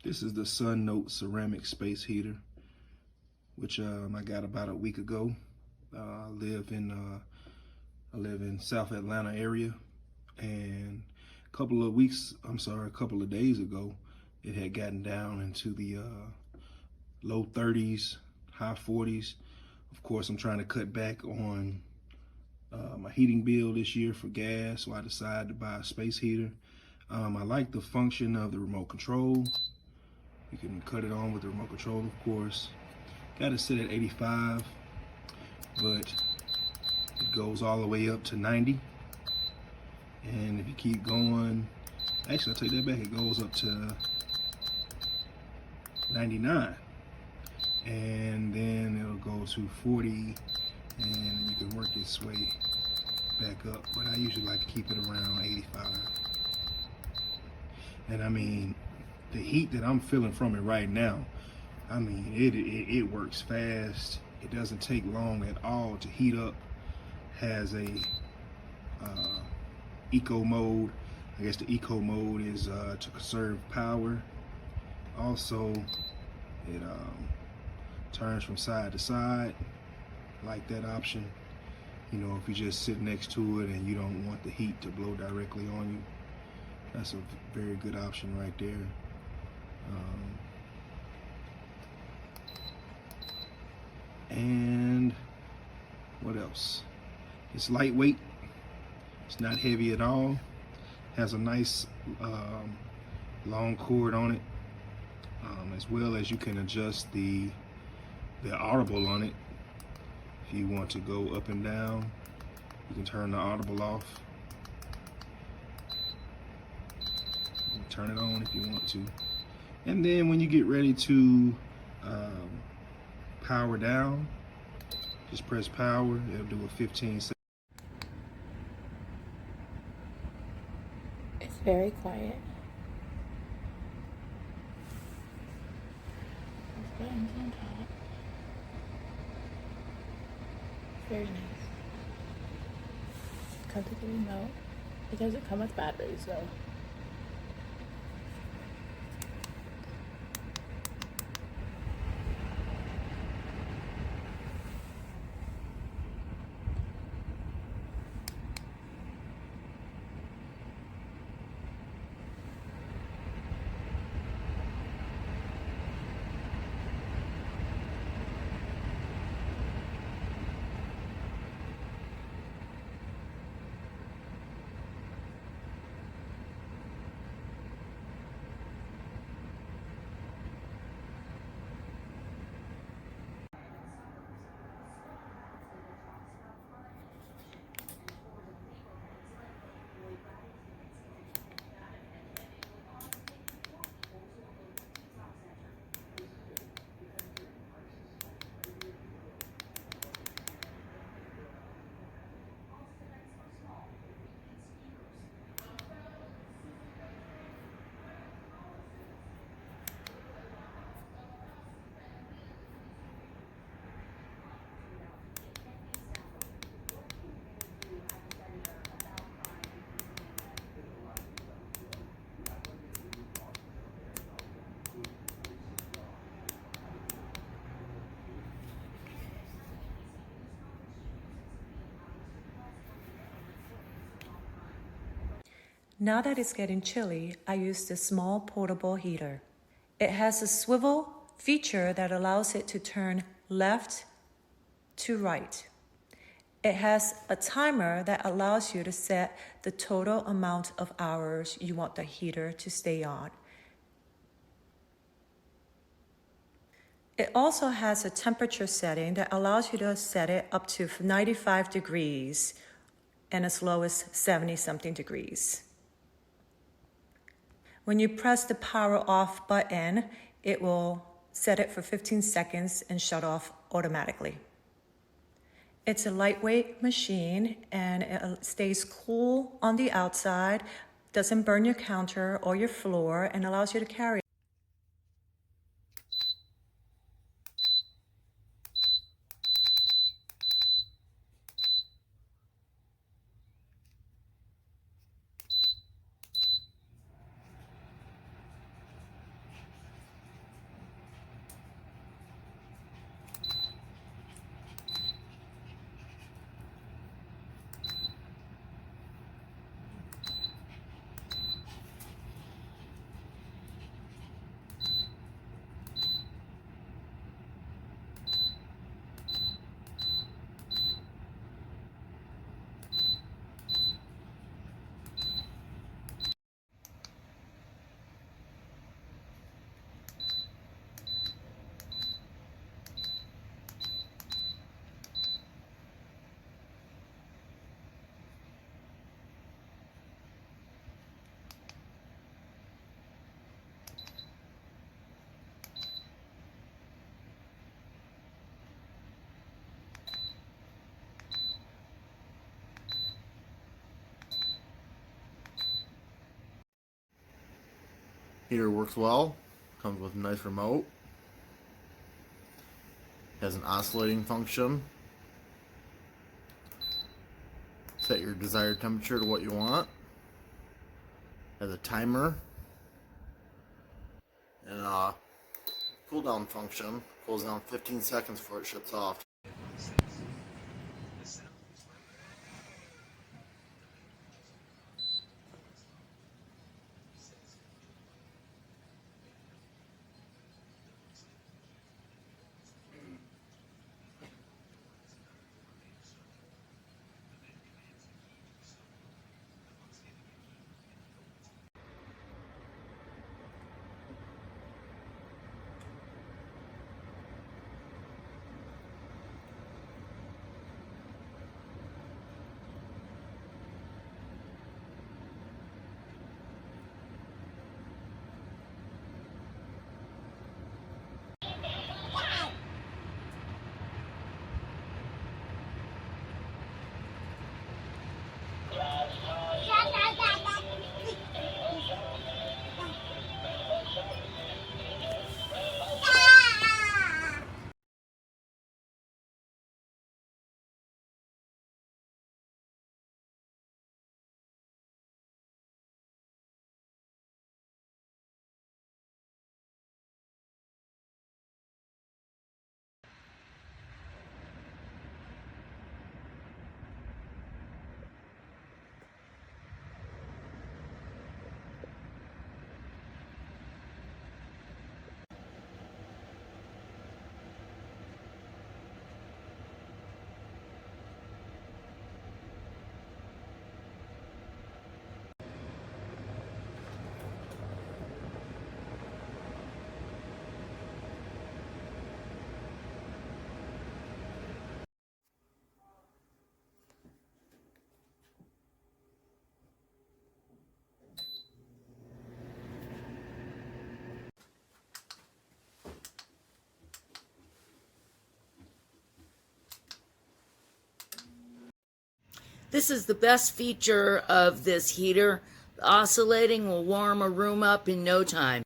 This is the Sunnote ceramic space heater, which I got about a week ago. I live in South Atlanta area, and a couple of days ago, it had gotten down into the low 30s, high 40s. Of course, I'm trying to cut back on my heating bill this year for gas, so I decided to buy a space heater. I like the function of the remote control. You can cut it on with the remote control, of course. Got it set at 85, but it goes all the way up to 90. And if you keep going, actually, I'll take that back, it goes up to 99. And then it'll go to 40, and you can work its way back up. But I usually like to keep it around 85. And I mean, the heat that I'm feeling from it right now, I mean, it works fast. It doesn't take long at all to heat up. Has a eco mode. I guess the eco mode is to conserve power. Also, it turns from side to side. I like that option. You know, if you just sit next to it and you don't want the heat to blow directly on you, that's a very good option right there. And what else? It's lightweight. It's not heavy at all. Has a nice long cord on it, as well as you can adjust the audible on it. If you want to go up and down, you can turn the audible off. You can turn it on if you want to. And then when you get ready to power down, just press power. It'll do a 15-second. It's very quiet. There's buttons on top. Very nice. Comes with the remote. It doesn't come with batteries though. Now that it's getting chilly, I use this small portable heater. It has a swivel feature that allows it to turn left to right. It has a timer that allows you to set the total amount of hours you want the heater to stay on. It also has a temperature setting that allows you to set it up to 95 degrees and as low as 70-something degrees. When you press the power off button, it will set it for 15 seconds and shut off automatically. It's a lightweight machine and it stays cool on the outside, doesn't burn your counter or your floor, and allows you to carry. Heater works well, comes with a nice remote, has an oscillating function. Set your desired temperature to what you want. Has a timer and a cool down function. Cools down 15 seconds before it shuts off. This is the best feature of this heater. The oscillating will warm a room up in no time.